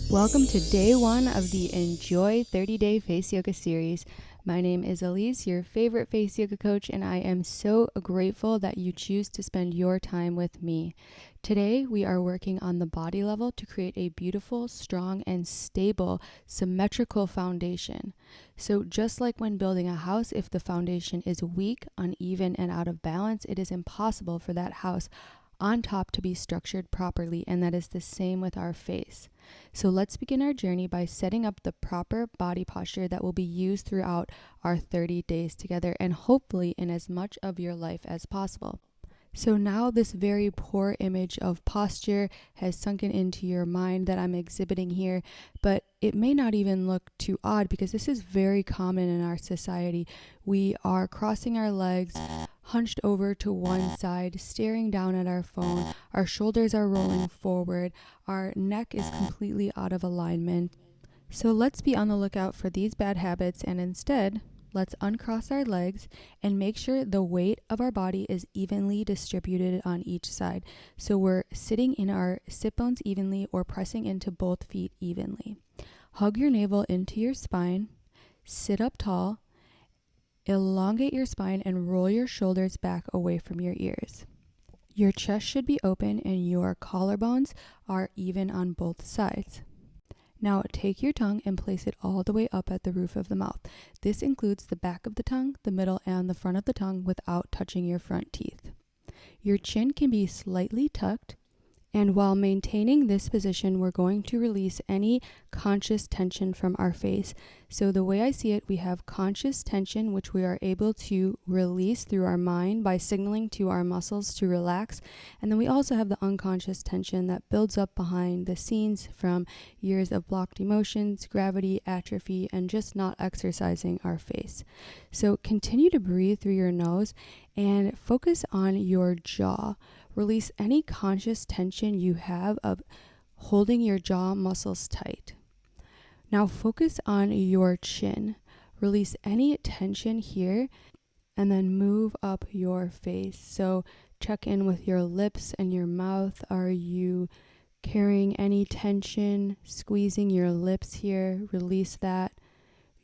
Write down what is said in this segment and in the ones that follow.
Welcome to day one of the Enjoy 30-Day Face Yoga series. My name is Elise, your favorite face yoga coach, and I am so grateful that you choose to spend your time with me. Today, we are working on the body level to create a beautiful, strong, and stable, symmetrical foundation. So just like when building a house, if the foundation is weak, uneven, and out of balance, it is impossible for that house on top to be structured properly, and that is the same with our face. So let's begin our journey by setting up the proper body posture that will be used throughout our 30 days together and hopefully in as much of your life as possible. So now this very poor image of posture has sunken into your mind that I'm exhibiting here, but it may not even look too odd because this is very common in our society. We are crossing our legs, hunched over to one side, staring down at our phone. Our shoulders are rolling forward. Our neck is completely out of alignment. So let's be on the lookout for these bad habits, and instead, let's uncross our legs and make sure the weight of our body is evenly distributed on each side. So we're sitting in our sit bones evenly or pressing into both feet evenly. Hug your navel into your spine, sit up tall, elongate your spine and roll your shoulders back away from your ears. Your chest should be open and your collarbones are even on both sides. Now take your tongue and place it all the way up at the roof of the mouth. This includes the back of the tongue, the middle, and the front of the tongue without touching your front teeth. Your chin can be slightly tucked, and while maintaining this position, we're going to release any conscious tension from our face. So the way I see it, we have conscious tension, which we are able to release through our mind by signaling to our muscles to relax. And then we also have the unconscious tension that builds up behind the scenes from years of blocked emotions, gravity, atrophy, and just not exercising our face. So continue to breathe through your nose and focus on your jaw. Release any conscious tension you have of holding your jaw muscles tight. Now focus on your chin. Release any tension here and then move up your face. So check in with your lips and your mouth. Are you carrying any tension? Squeezing your lips here. Release that.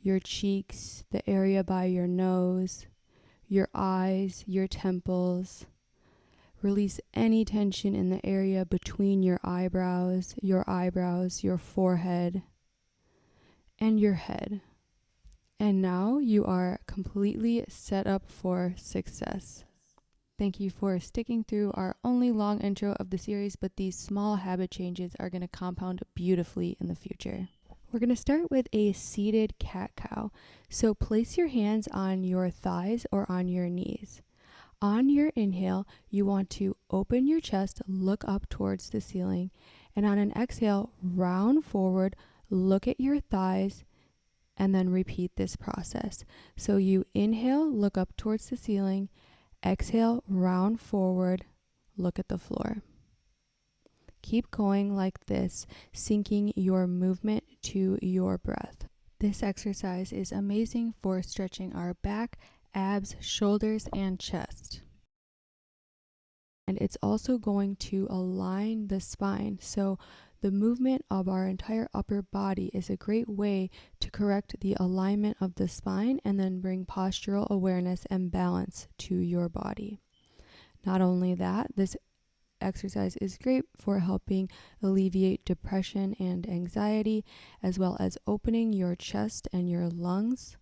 Your cheeks, the area by your nose, your eyes, your temples. Release any tension in the area between your eyebrows, your forehead, and your head. And now you are completely set up for success. Thank you for sticking through our only long intro of the series, but these small habit changes are going to compound beautifully in the future. We're going to start with a seated cat-cow. So place your hands on your thighs or on your knees. On your inhale, you want to open your chest, look up towards the ceiling, and on an exhale, round forward, look at your thighs, and then repeat this process. So you inhale, look up towards the ceiling, exhale, round forward, look at the floor. Keep going like this, syncing your movement to your breath. This exercise is amazing for stretching our back, abs, shoulders, and chest. And it's also going to align the spine. So the movement of our entire upper body is a great way to correct the alignment of the spine and then bring postural awareness and balance to your body. Not only that, this exercise is great for helping alleviate depression and anxiety, as well as opening your chest and your lungs,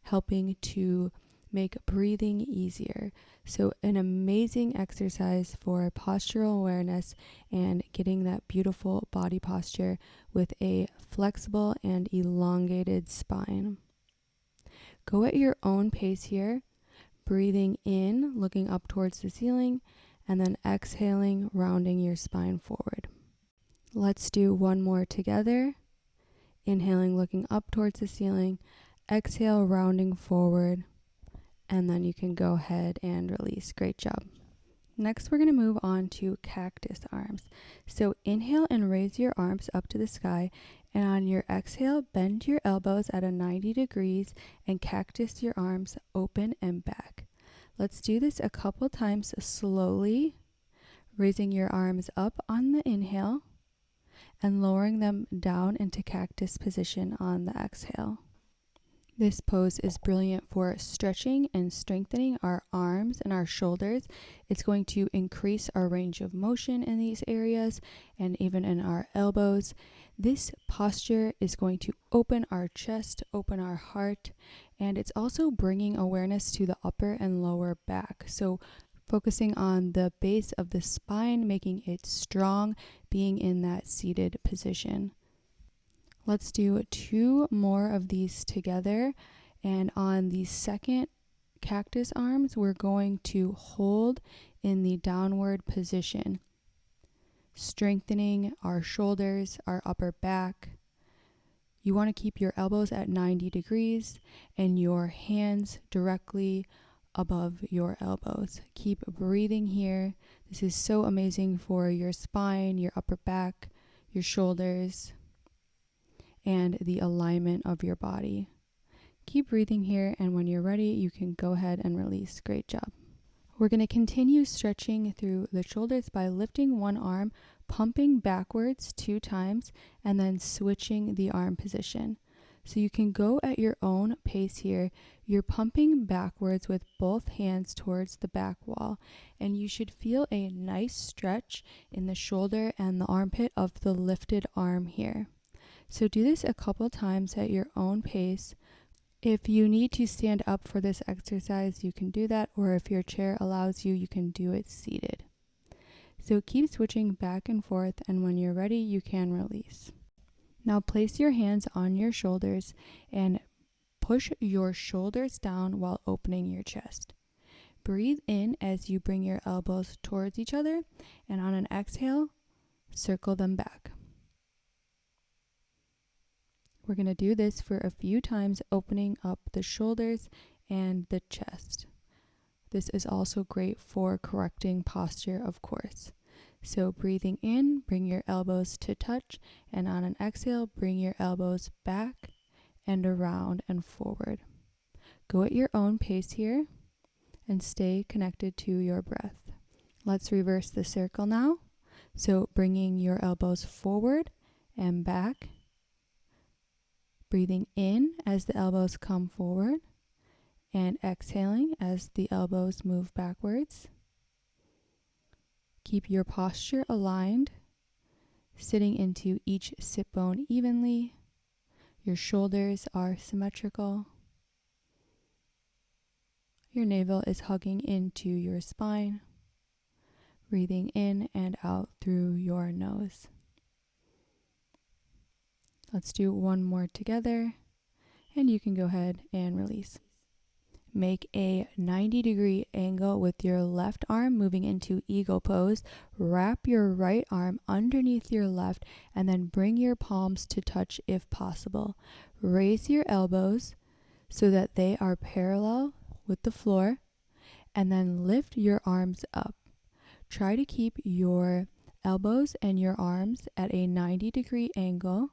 helping to make breathing easier. So an amazing exercise for postural awareness and getting that beautiful body posture with a flexible and elongated spine. Go at your own pace here, breathing in, looking up towards the ceiling, and then exhaling, rounding your spine forward. Let's do one more together. Inhaling, looking up towards the ceiling, exhale, rounding forward, and then you can go ahead and release. Great job. Next, we're going to move on to cactus arms. So inhale and raise your arms up to the sky, and on your exhale, bend your elbows at a 90 degrees and cactus your arms open and back. Let's do this a couple times slowly, raising your arms up on the inhale and lowering them down into cactus position on the exhale. This pose is brilliant for stretching and strengthening our arms and our shoulders. It's going to increase our range of motion in these areas and even in our elbows. This posture is going to open our chest, open our heart, and it's also bringing awareness to the upper and lower back. So focusing on the base of the spine, making it strong, being in that seated position. Let's do 2 more of these together. And on the second cactus arms, we're going to hold in the downward position, strengthening our shoulders, our upper back. You want to keep your elbows at 90 degrees and your hands directly above your elbows. Keep breathing here. This is so amazing for your spine, your upper back, your shoulders, and the alignment of your body. Keep breathing here, and when you're ready, you can go ahead and release. Great job. We're going to continue stretching through the shoulders by lifting one arm, pumping backwards 2 times, and then switching the arm position. So you can go at your own pace here. You're pumping backwards with both hands towards the back wall, and you should feel a nice stretch in the shoulder and the armpit of the lifted arm here. So do this a couple times at your own pace. If you need to stand up for this exercise, you can do that, or if your chair allows you, you can do it seated. So keep switching back and forth, and when you're ready, you can release. Now place your hands on your shoulders and push your shoulders down while opening your chest. Breathe in as you bring your elbows towards each other, and on an exhale, circle them back. We're going to do this for a few times, opening up the shoulders and the chest. This is also great for correcting posture, of course. So breathing in, bring your elbows to touch, and on an exhale, bring your elbows back and around and forward. Go at your own pace here and stay connected to your breath. Let's reverse the circle now. So bringing your elbows forward and back. Breathing in as the elbows come forward and exhaling as the elbows move backwards. Keep your posture aligned, sitting into each sit bone evenly. Your shoulders are symmetrical. Your navel is hugging into your spine. Breathing in and out through your nose. Let's do one more together, and you can go ahead and release. Make a 90-degree angle with your left arm, moving into eagle pose. Wrap your right arm underneath your left, and then bring your palms to touch if possible. Raise your elbows so that they are parallel with the floor, and then lift your arms up. Try to keep your elbows and your arms at a 90-degree angle,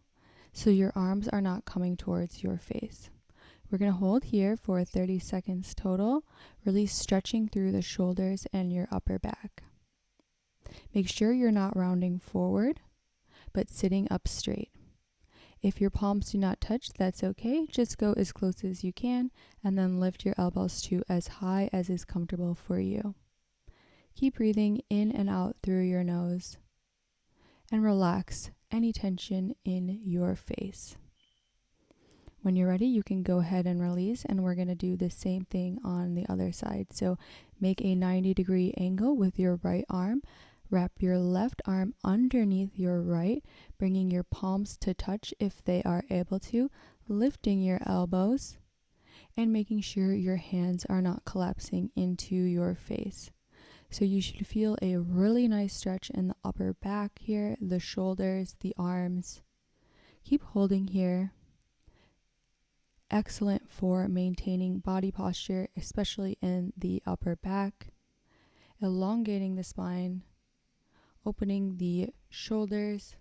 so your arms are not coming towards your face. We're going to hold here for 30 seconds total, really stretching through the shoulders and your upper back. Make sure you're not rounding forward, but sitting up straight. If your palms do not touch, that's okay. Just go as close as you can, and then lift your elbows to as high as is comfortable for you. Keep breathing in and out through your nose, and relax any tension in your face. When you're ready, you can go ahead and release, and we're going to do the same thing on the other side. So make a 90-degree angle with your right arm. Wrap your left arm underneath your right, bringing your palms to touch if they are able to, lifting your elbows, and making sure your hands are not collapsing into your face. So you should feel a really nice stretch in the upper back here, the shoulders, the arms. Keep holding here. Excellent for maintaining body posture, especially in the upper back. Elongating the spine, opening the shoulders,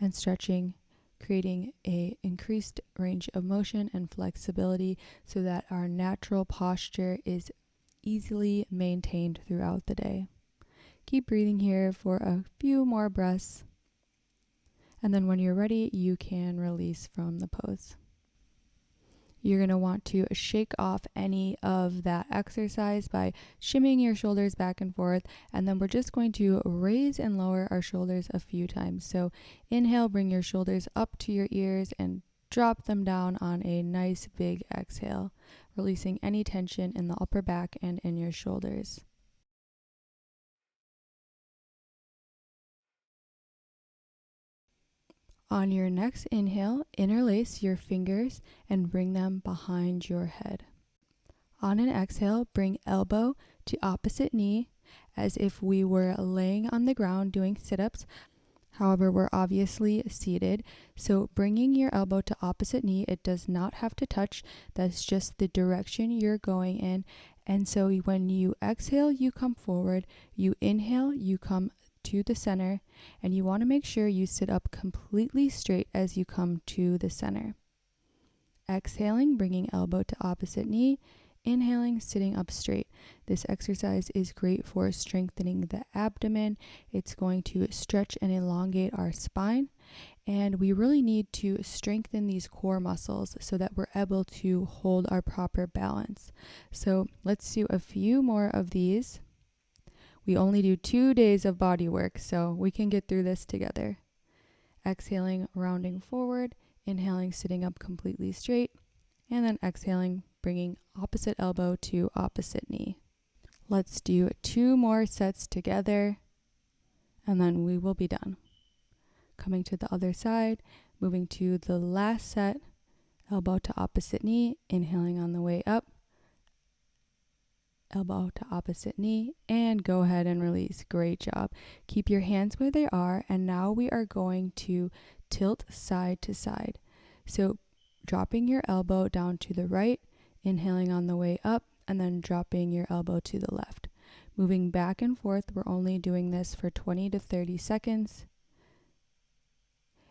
and stretching, creating an increased range of motion and flexibility so that our natural posture is easily maintained throughout the day. Keep breathing here for a few more breaths, And then when you're ready, you can release from the pose. You're going to want to shake off any of that exercise by shimmying your shoulders back and forth. And then we're just going to raise and lower our shoulders a few times. So inhale, bring your shoulders up to your ears and drop them down on a nice big exhale, releasing any tension in the upper back and in your shoulders. On your next inhale, interlace your fingers and bring them behind your head. On an exhale, bring elbow to opposite knee as if we were laying on the ground doing sit-ups. However, we're obviously seated. So bringing your elbow to opposite knee, it does not have to touch. That's just the direction you're going in. And so when you exhale, you come forward. You inhale, you come to the center. And you want to make sure you sit up completely straight as you come to the center. Exhaling, bringing elbow to opposite knee. Inhaling, sitting up straight. This exercise is great for strengthening the abdomen. It's going to stretch and elongate our spine. And we really need to strengthen these core muscles so that we're able to hold our proper balance. So let's do a few more of these. We only do 2 days of body work, so we can get through this together. Exhaling, rounding forward. Inhaling, sitting up completely straight. And then exhaling, bringing opposite elbow to opposite knee. Let's do 2 more sets together, and then we will be done. Coming to the other side, moving to the last set, elbow to opposite knee, inhaling on the way up, elbow to opposite knee, and go ahead and release. Great job. Keep your hands where they are, and now we are going to tilt side to side. So dropping your elbow down to the right, inhaling on the way up, and then dropping your elbow to the left. Moving back and forth, we're only doing this for 20 to 30 seconds.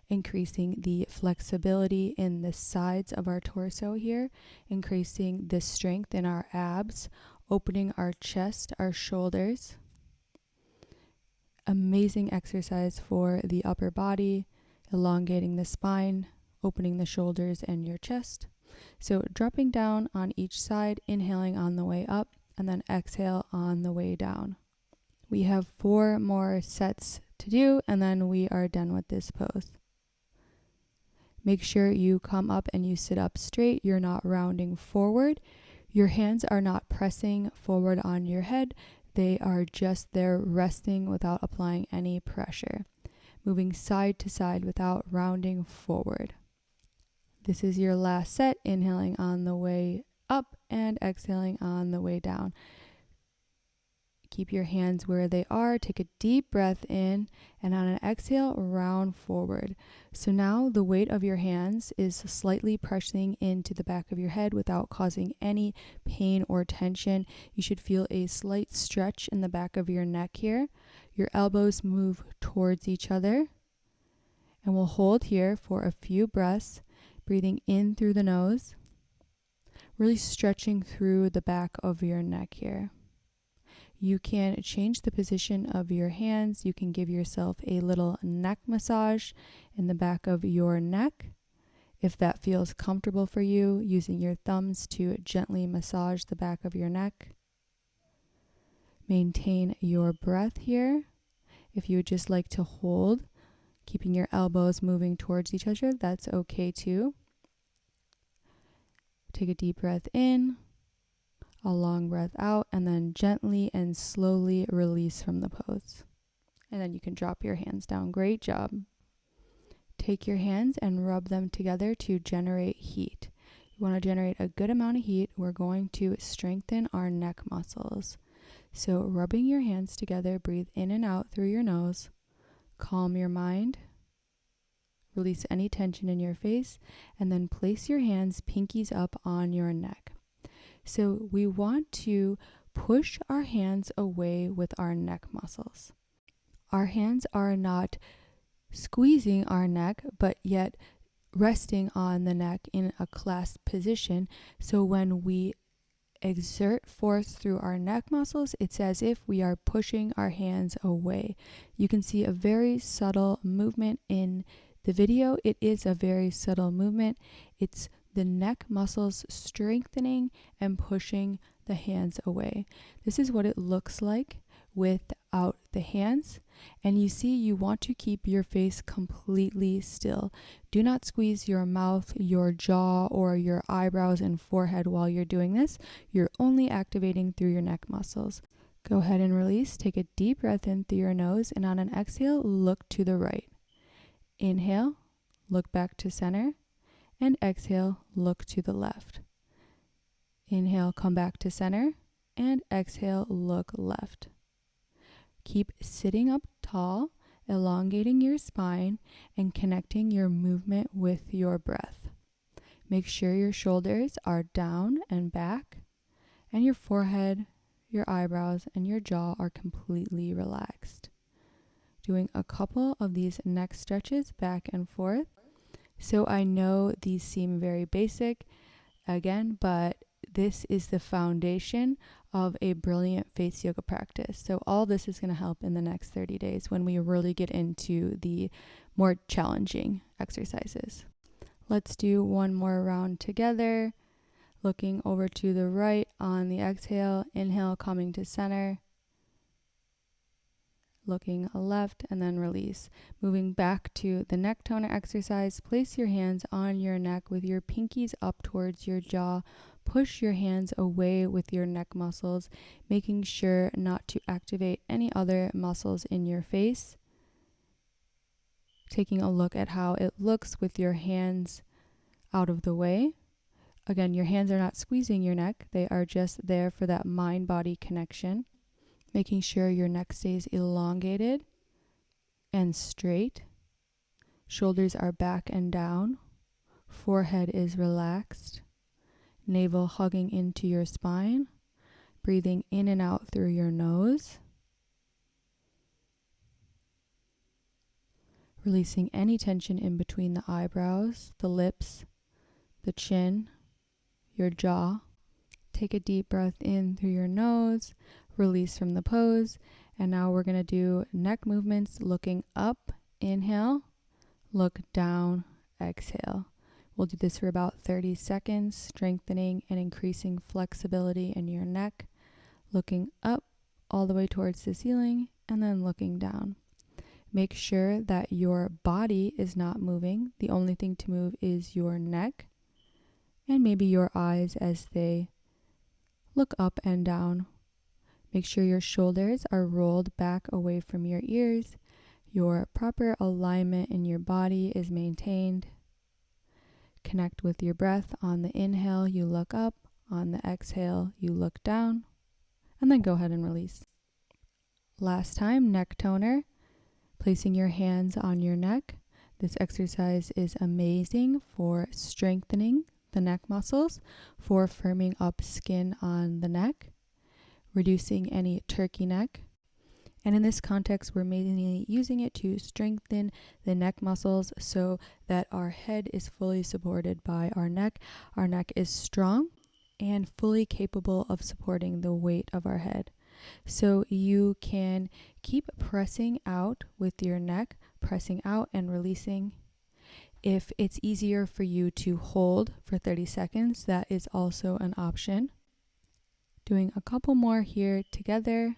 Increasing the flexibility in the sides of our torso here, increasing the strength in our abs, opening our chest, our shoulders. Amazing exercise for the upper body, elongating the spine, opening the shoulders and your chest. So dropping down on each side, inhaling on the way up, and then exhale on the way down. We have 4 more sets to do, and then we are done with this pose. Make sure you come up and you sit up straight. You're not rounding forward. Your hands are not pressing forward on your head. They are just there resting without applying any pressure. Moving side to side without rounding forward. This is your last set, inhaling on the way up and exhaling on the way down. Keep your hands where they are. Take a deep breath in, and on an exhale, round forward. So now the weight of your hands is slightly pressing into the back of your head without causing any pain or tension. You should feel a slight stretch in the back of your neck here. Your elbows move towards each other. And we'll hold here for a few breaths. Breathing in through the nose, really stretching through the back of your neck here. You can change the position of your hands. You can give yourself a little neck massage in the back of your neck. If that feels comfortable for you, using your thumbs to gently massage the back of your neck. Maintain your breath here. If you would just like to hold, keeping your elbows moving towards each other, that's okay too. Take a deep breath in, a long breath out, and then gently and slowly release from the pose. And then you can drop your hands down. Great job. Take your hands and rub them together to generate heat. You want to generate a good amount of heat. We're going to strengthen our neck muscles. So rubbing your hands together, breathe in and out through your nose. Calm your mind. Release any tension in your face, and then place your hands pinkies up on your neck. So we want to push our hands away with our neck muscles. Our hands are not squeezing our neck, but yet resting on the neck in a clasped position. So when we exert force through our neck muscles, it's as if we are pushing our hands away. You can see a very subtle movement in The video, it is a very subtle movement. It's the neck muscles strengthening and pushing the hands away. This is what it looks like without the hands. And you see, you want to keep your face completely still. Do not squeeze your mouth, your jaw, or your eyebrows and forehead while you're doing this. You're only activating through your neck muscles. Go ahead and release. Take a deep breath in through your nose, and on an exhale, look to the right. Inhale, look back to center, and exhale, look to the left. Inhale, come back to center, and exhale, look left. Keep sitting up tall, elongating your spine, and connecting your movement with your breath. Make sure your shoulders are down and back, and your forehead, your eyebrows, and your jaw are completely relaxed. Doing a couple of these neck stretches back and forth. So I know these seem very basic, again, but this is the foundation of a brilliant face yoga practice. So all this is going to help in the next 30 days when we really get into the more challenging exercises. Let's do one more round together. Looking over to the right on the exhale, inhale, coming to center. Looking left, and then release. Moving back to the neck toner exercise, place your hands on your neck with your pinkies up towards your jaw. Push your hands away with your neck muscles, making sure not to activate any other muscles in your face. Taking a look at how it looks with your hands out of the way. Again, your hands are not squeezing your neck. They are just there for that mind-body connection. Making sure your neck stays elongated and straight. Shoulders are back and down. Forehead is relaxed. Navel hugging into your spine. Breathing in and out through your nose. Releasing any tension in between the eyebrows, the lips, the chin, your jaw. Take a deep breath in through your nose. Release from the pose, and now we're going to do neck movements looking up, inhale, look down, exhale. We'll do this for about 30 seconds, strengthening and increasing flexibility in your neck, looking up all the way towards the ceiling, and then looking down. Make sure that your body is not moving. The only thing to move is your neck and maybe your eyes as they look up and down. Make sure your shoulders are rolled back away from your ears. Your proper alignment in your body is maintained. Connect with your breath. On the inhale, you look up. On the exhale, you look down. And then go ahead and release. Last time, neck toner. Placing your hands on your neck. This exercise is amazing for strengthening the neck muscles, for firming up skin on the neck, reducing any turkey neck. And in this context, we're mainly using it to strengthen the neck muscles so that our head is fully supported by our neck. Our neck is strong and fully capable of supporting the weight of our head. So you can keep pressing out with your neck, pressing out and releasing. If it's easier for you to hold for 30 seconds, that is also an option. Doing a couple more here together,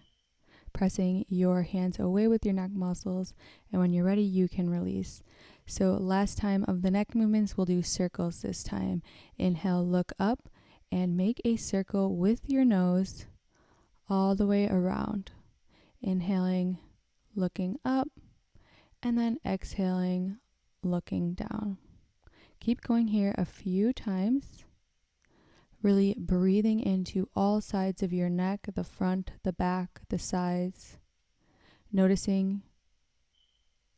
pressing your hands away with your neck muscles, and when you're ready, you can release. So last time of the neck movements, we'll do circles this time. Inhale, look up, and make a circle with your nose all the way around. Inhaling, looking up, and then exhaling, looking down. Keep going here a few times. Really breathing into all sides of your neck, the front, the back, the sides. Noticing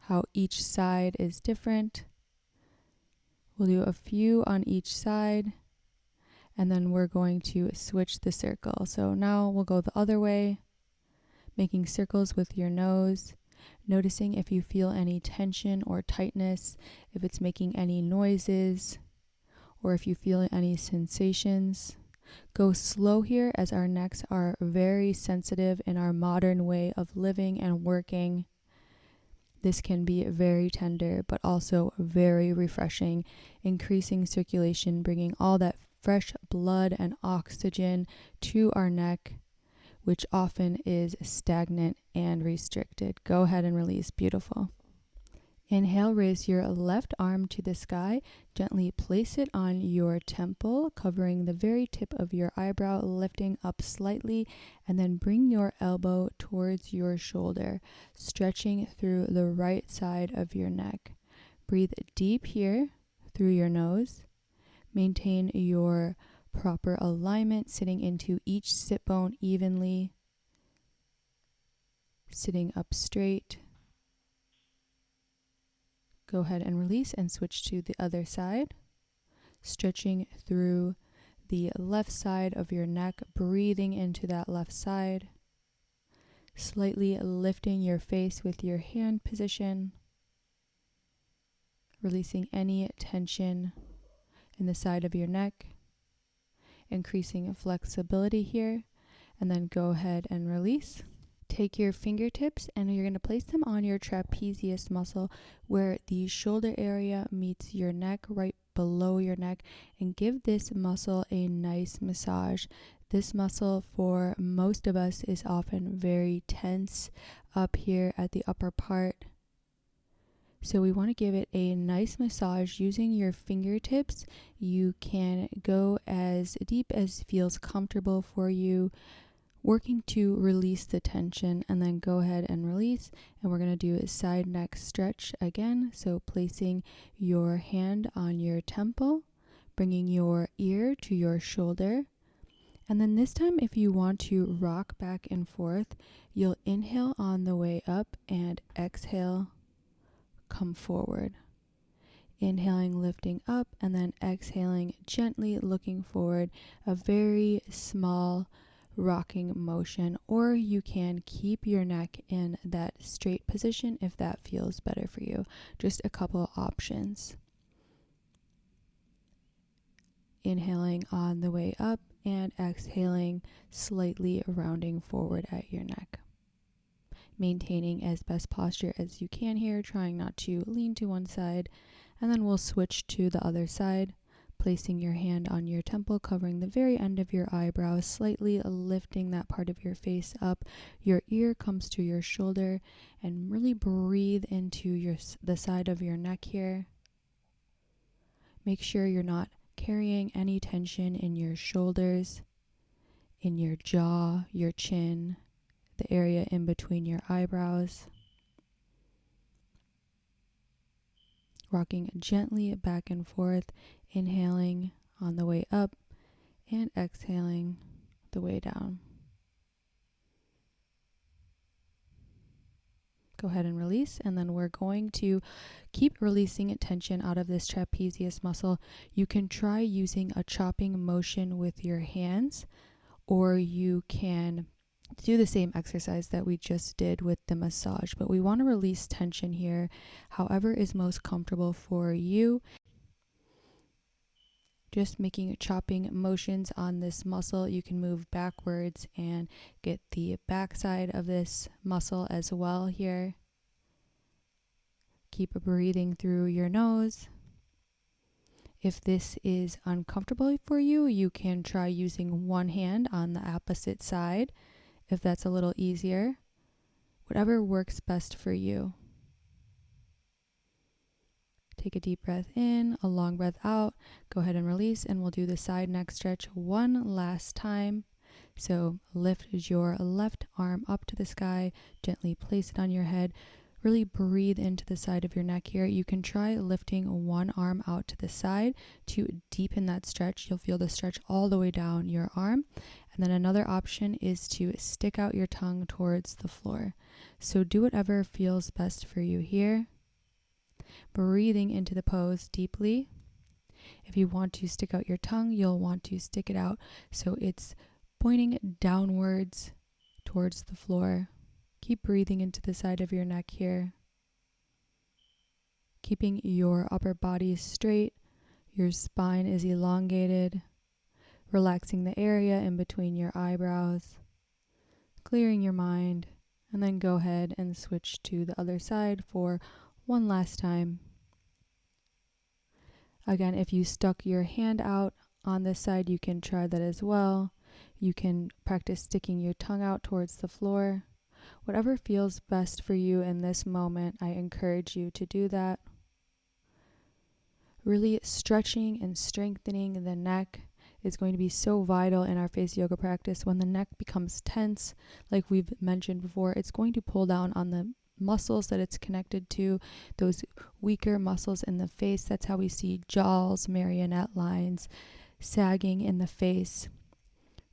how each side is different. We'll do a few on each side, and then we're going to switch the circle. So now we'll go the other way, making circles with your nose, noticing if you feel any tension or tightness, if it's making any noises, or if you feel any sensations. Go slow here as our necks are very sensitive in our modern way of living and working. This can be very tender, but also very refreshing, increasing circulation, bringing all that fresh blood and oxygen to our neck, which often is stagnant and restricted. Go ahead and release. Beautiful. Inhale, raise your left arm to the sky. Gently place it on your temple, covering the very tip of your eyebrow, lifting up slightly, and then bring your elbow towards your shoulder, stretching through the right side of your neck. Breathe deep here through your nose. Maintain your proper alignment, sitting into each sit bone evenly, sitting up straight. Go ahead and release and switch to the other side, stretching through the left side of your neck, breathing into that left side, slightly lifting your face with your hand position, releasing any tension in the side of your neck, increasing flexibility here, and then go ahead and release. Take your fingertips and you're going to place them on your trapezius muscle where the shoulder area meets your neck, right below your neck, and give this muscle a nice massage. This muscle for most of us is often very tense up here at the upper part. So we want to give it a nice massage using your fingertips. You can go as deep as feels comfortable for you, working to release the tension, and then go ahead and release. And we're going to do a side neck stretch again. So placing your hand on your temple, bringing your ear to your shoulder. And then this time, if you want to rock back and forth, you'll inhale on the way up and exhale, come forward. Inhaling, lifting up, and then exhaling, gently looking forward. A very small rocking motion, or you can keep your neck in that straight position if that feels better for you. Just a couple options. Inhaling on the way up and exhaling, slightly rounding forward at your neck. Maintaining as best posture as you can here, trying not to lean to one side, and then we'll switch to the other side. Placing your hand on your temple, covering the very end of your eyebrow, slightly lifting that part of your face up. Your ear comes to your shoulder, and really breathe into the side of your neck here. Make sure you're not carrying any tension in your shoulders, in your jaw, your chin, the area in between your eyebrows. Rocking gently back and forth, inhaling on the way up and exhaling the way down. Go ahead and release, and then we're going to keep releasing tension out of this trapezius muscle. You can try using a chopping motion with your hands, or you can do the same exercise that we just did with the massage, but we want to release tension here, however is most comfortable for you. Just making chopping motions on this muscle. You can move backwards and get the back side of this muscle as well here. Keep breathing through your nose. If this is uncomfortable for you, you can try using one hand on the opposite side, if that's a little easier. Whatever works best for you. Take a deep breath in, a long breath out. Go ahead and release, and we'll do the side neck stretch one last time. So lift your left arm up to the sky, gently place it on your head. Really breathe into the side of your neck here. You can try lifting one arm out to the side to deepen that stretch. You'll feel the stretch all the way down your arm. And then another option is to stick out your tongue towards the floor. So do whatever feels best for you here. Breathing into the pose deeply. If you want to stick out your tongue, you'll want to stick it out so it's pointing downwards towards the floor. Keep breathing into the side of your neck here. Keeping your upper body straight, your spine is elongated, relaxing the area in between your eyebrows, clearing your mind, And then go ahead and switch to the other side for one last time. Again, if you stuck your hand out on this side, you can try that as well. You can practice sticking your tongue out towards the floor. Whatever feels best for you in this moment, I encourage you to do that. Really stretching and strengthening the neck is going to be so vital in our face yoga practice. When the neck becomes tense, like we've mentioned before, it's going to pull down on the muscles that it's connected to, those weaker muscles in the face. That's how we see jowls, marionette lines, sagging in the face.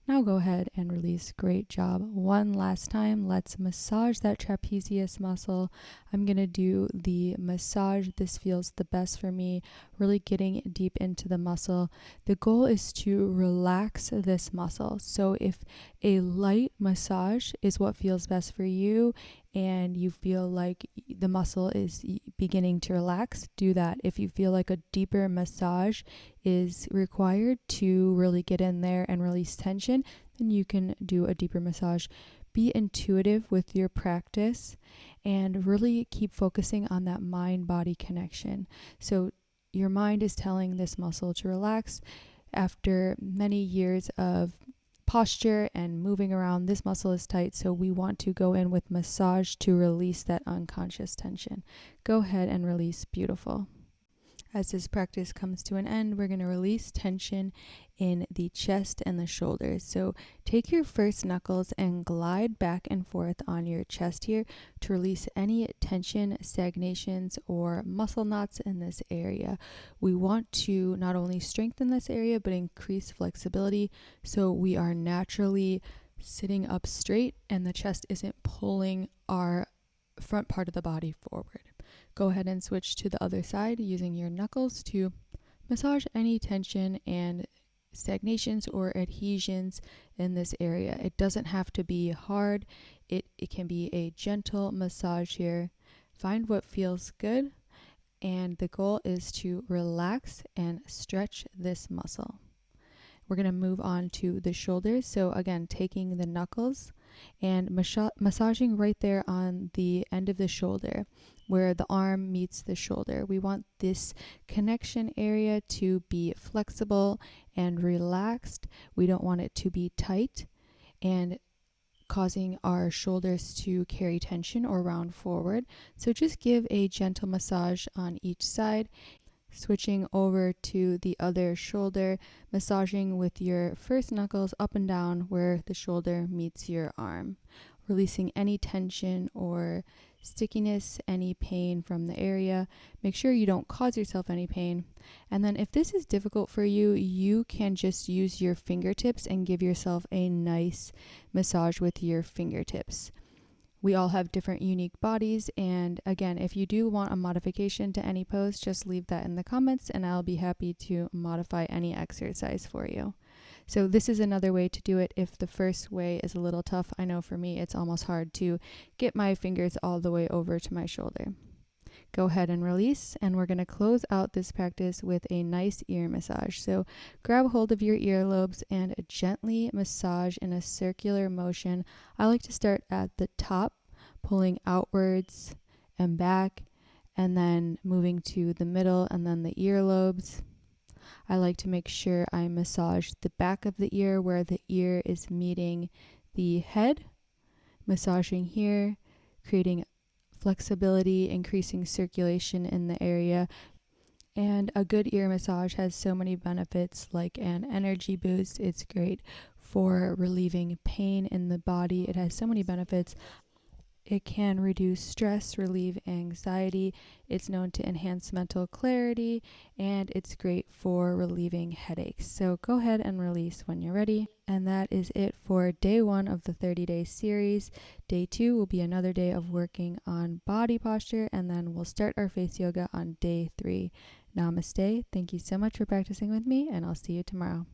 Now go ahead and release. Great job. One last time, let's massage that trapezius muscle. I'm going to do the massage. This feels the best for me, really getting deep into the muscle. The goal is to relax this muscle. So if a light massage is what feels best for you and you feel like the muscle is beginning to relax, do that. If you feel like a deeper massage is required to really get in there and release tension, then you can do a deeper massage. Be intuitive with your practice and really keep focusing on that mind-body connection. So your mind is telling this muscle to relax. After many years of posture and moving around, this muscle is tight, so we want to go in with massage to release that unconscious tension. Go ahead and release. Beautiful. As this practice comes to an end, we're going to release tension in the chest and the shoulders. So take your first knuckles and glide back and forth on your chest here to release any tension, stagnations, or muscle knots in this area. We want to not only strengthen this area, but increase flexibility so we are naturally sitting up straight and the chest isn't pulling our front part of the body forward. Go ahead and switch to the other side using your knuckles to massage any tension and stagnations or adhesions in this area. It doesn't have to be hard. It can be a gentle massage here. Find what feels good, and the goal is to relax and stretch this muscle. We're going to move on to the shoulders. So again, taking the knuckles and massaging right there on the end of the shoulder where the arm meets the shoulder. We want this connection area to be flexible and relaxed. We don't want it to be tight and causing our shoulders to carry tension or round forward. So just give a gentle massage on each side. Switching over to the other shoulder, massaging with your first knuckles up and down where the shoulder meets your arm, releasing any tension or stickiness, any pain from the area. Make sure you don't cause yourself any pain. And then if this is difficult for you, you can just use your fingertips and give yourself a nice massage with your fingertips. We all have different unique bodies, and again, if you do want a modification to any pose, just leave that in the comments and I'll be happy to modify any exercise for you. So this is another way to do it if the first way is a little tough. I know for me it's almost hard to get my fingers all the way over to my shoulder. Go ahead and release, and we're going to close out this practice with a nice ear massage. So grab a hold of your earlobes and gently massage in a circular motion. I like to start at the top, pulling outwards and back, and then moving to the middle and then the earlobes. I like to make sure I massage the back of the ear where the ear is meeting the head, massaging here, creating flexibility, increasing circulation in the area. And a good ear massage has so many benefits, like an energy boost. It's great for relieving pain in the body. It has so many benefits. It can reduce stress, relieve anxiety. It's known to enhance mental clarity, and it's great for relieving headaches. So go ahead and release when you're ready. And that is it for day 1 of the 30-day series. Day 2 will be another day of working on body posture, and then we'll start our face yoga on day 3. Namaste. Thank you so much for practicing with me, and I'll see you tomorrow.